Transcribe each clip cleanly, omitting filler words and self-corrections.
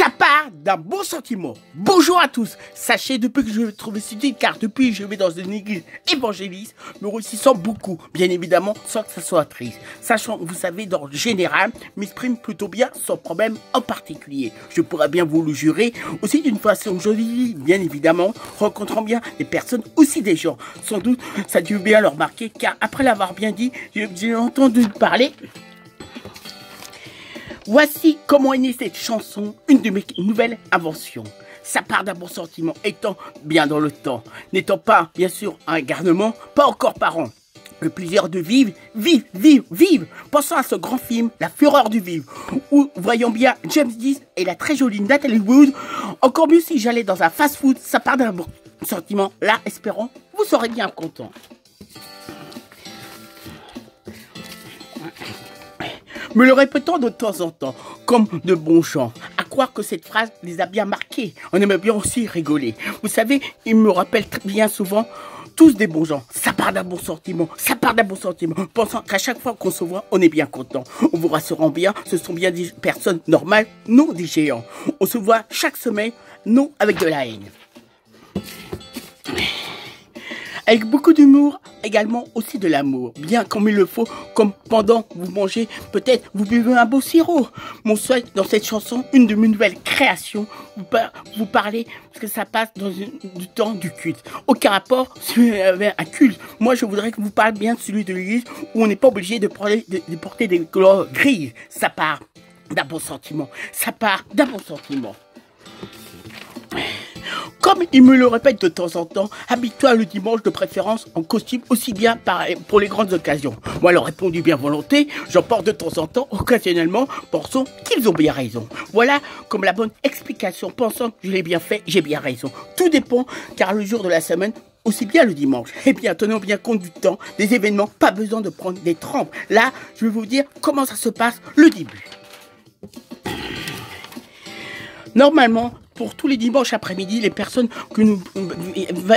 Ça part d'un bon sentiment. Bonjour à tous. Sachez, depuis que je vais trouver ce titre, car depuis que je vais dans une église évangéliste, me réussissant beaucoup, bien évidemment, sans que ça soit triste. Sachant, vous savez, dans le général, m'exprime plutôt bien, sans problème en particulier. Je pourrais bien vous le jurer, aussi d'une façon jolie, bien évidemment, rencontrant bien des personnes, aussi des gens. Sans doute, ça a dû bien le remarquer, car après l'avoir bien dit, j'ai entendu parler. Voici comment est née cette chanson, une de mes nouvelles inventions. Ça part d'un bon sentiment, étant bien dans le temps, n'étant pas, bien sûr, un garnement, pas encore parent. Le plaisir de vivre, vivre. Pensons à ce grand film, La Fureur du vivre, où voyons bien James Dean et la très jolie Natalie Wood. Encore mieux si j'allais dans un fast-food, ça part d'un bon sentiment. Là, espérons, vous serez bien content. Me le répétons de temps en temps, comme de bons gens, à croire que cette phrase les a bien marqués. On aimait bien aussi rigoler. Vous savez, ils me rappellent bien souvent tous des bons gens. Ça part d'un bon sentiment, pensant qu'à chaque fois qu'on se voit, on est bien content. On vous rassurant bien, ce sont bien des personnes normales, non des géants. On se voit chaque semaine, non avec de la haine. Avec beaucoup d'humour, également aussi de l'amour, bien comme il le faut, comme pendant que vous mangez, peut-être vous buvez un beau sirop. Mon souhait dans cette chanson, une de mes nouvelles créations, vous parlez, parce que ça passe dans du temps du culte. Aucun rapport avec un culte. Moi, je voudrais que vous parliez bien de celui de l'église, où on n'est pas obligé de porter des couleurs grises. Ça part d'un bon sentiment. Comme il me le répète de temps en temps, habille-toi le dimanche de préférence en costume aussi bien pour les grandes occasions. Moi, leur répondu bien volonté, j'en porte de temps en temps, occasionnellement, pensons qu'ils ont bien raison. Voilà comme la bonne explication, pensant que je l'ai bien fait, j'ai bien raison. Tout dépend, car le jour de la semaine, aussi bien le dimanche. Eh bien, tenons bien compte du temps, des événements, pas besoin de prendre des trempes. Là, je vais vous dire comment ça se passe le début. Normalement, pour tous les dimanches après-midi, les personnes que nous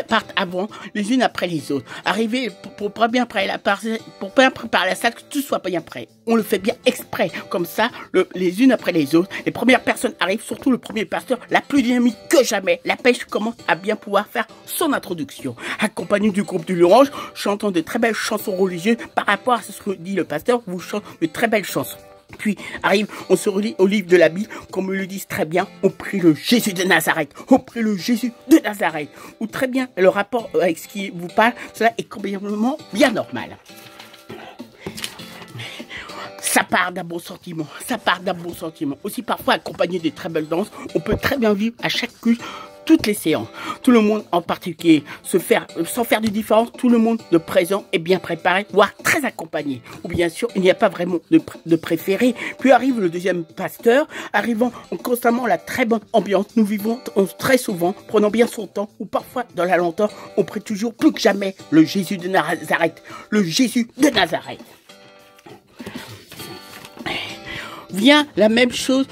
partent avant, les unes après les autres. Arriver pour bien préparer la salle, que tout soit bien prêt. On le fait bien exprès, comme ça, les unes après les autres. Les premières personnes arrivent, surtout le premier pasteur, la plus dynamique que jamais. La pêche commence à bien pouvoir faire son introduction. Accompagné du groupe du Louange, chantant de très belles chansons religieuses. Par rapport à ce que dit le pasteur, vous chantez de très belles chansons. Puis arrive, on se relie au livre de la Bible, comme me le disent très bien, on prie le Jésus de Nazareth, ou très bien le rapport avec ce qui vous parle, cela est complètement bien normal. Ça part d'un bon sentiment, aussi parfois accompagné de très belles danses, on peut très bien vivre à chaque culte toutes les séances, tout le monde en particulier, sans faire de différence, tout le monde de présent est bien préparé, voire très accompagné. Ou bien sûr, il n'y a pas vraiment de préféré. Puis arrive le deuxième pasteur, arrivant constamment la très bonne ambiance. Nous vivons très souvent, prenant bien son temps, ou parfois dans la lenteur, on prie toujours plus que jamais le Jésus de Nazareth. Vient la même chose,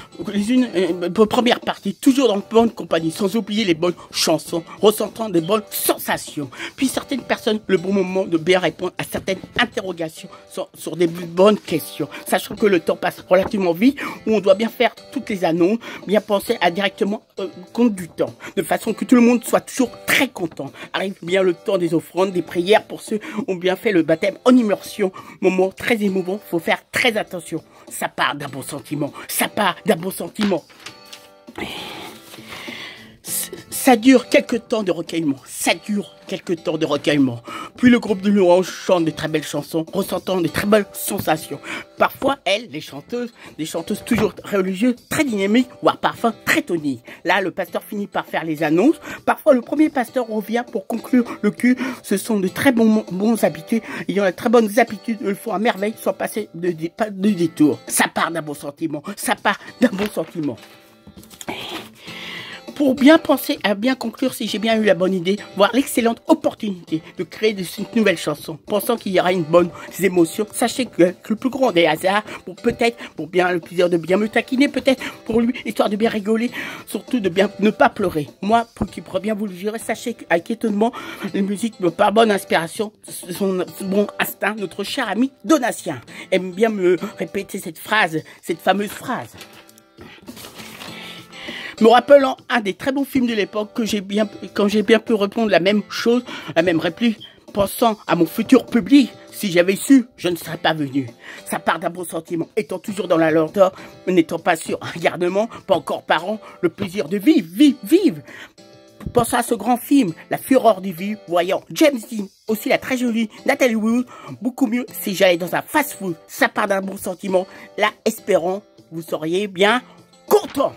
première partie, toujours dans de bonne compagnie, sans oublier les bonnes chansons, ressentant des bonnes sensations. Puis certaines personnes, le bon moment de bien répondre à certaines interrogations sur des bonnes questions. Sachant que le temps passe relativement vite, où on doit bien faire toutes les annonces, bien penser à directement compte du temps, de façon que tout le monde soit toujours très content. Arrive bien le temps des offrandes, des prières pour ceux qui ont bien fait le baptême en immersion. Moment très émouvant, faut faire très attention. Ça part d'un bon sentiment. Ça dure quelques temps de recueillement. Puis le groupe de Louange chante de très belles chansons, ressentant de très belles sensations. Parfois, des chanteuses toujours religieuses, très dynamiques, voire parfois très toniques. Là, le pasteur finit par faire les annonces. Parfois, le premier pasteur revient pour conclure le culte. Ce sont de très bons habitués. Ils ont de très bonnes habitudes, ils le font à merveille sans passer de détour. Ça part d'un bon sentiment. Pour bien penser à bien conclure, si j'ai bien eu la bonne idée, voir l'excellente opportunité de créer de nouvelles chansons, pensant qu'il y aura une bonne émotion, sachez que le plus grand des hasards, pour bien le plaisir de bien me taquiner, peut-être pour lui, histoire de bien rigoler, surtout de bien ne pas pleurer. Moi, pour qu'il pourrait bien vous le jurer, sachez qu'avec étonnement, les musiques me par bonne inspiration, son bon instinct, notre cher ami Donatien aime bien me répéter cette fameuse phrase. Me rappelant un des très beaux films de l'époque quand j'ai bien pu répondre la même chose, la même réplique, pensant à mon futur public. Si j'avais su, je ne serais pas venu. Ça part d'un bon sentiment, étant toujours dans la lenteur, n'étant pas sur un garnement, pas encore parent, le plaisir de vivre, vivre. Pensant à ce grand film, La fureur du vivre, voyant James Dean, aussi la très jolie Natalie Wood, beaucoup mieux si j'allais dans un fast-food. Ça part d'un bon sentiment, là, espérons, vous seriez bien content.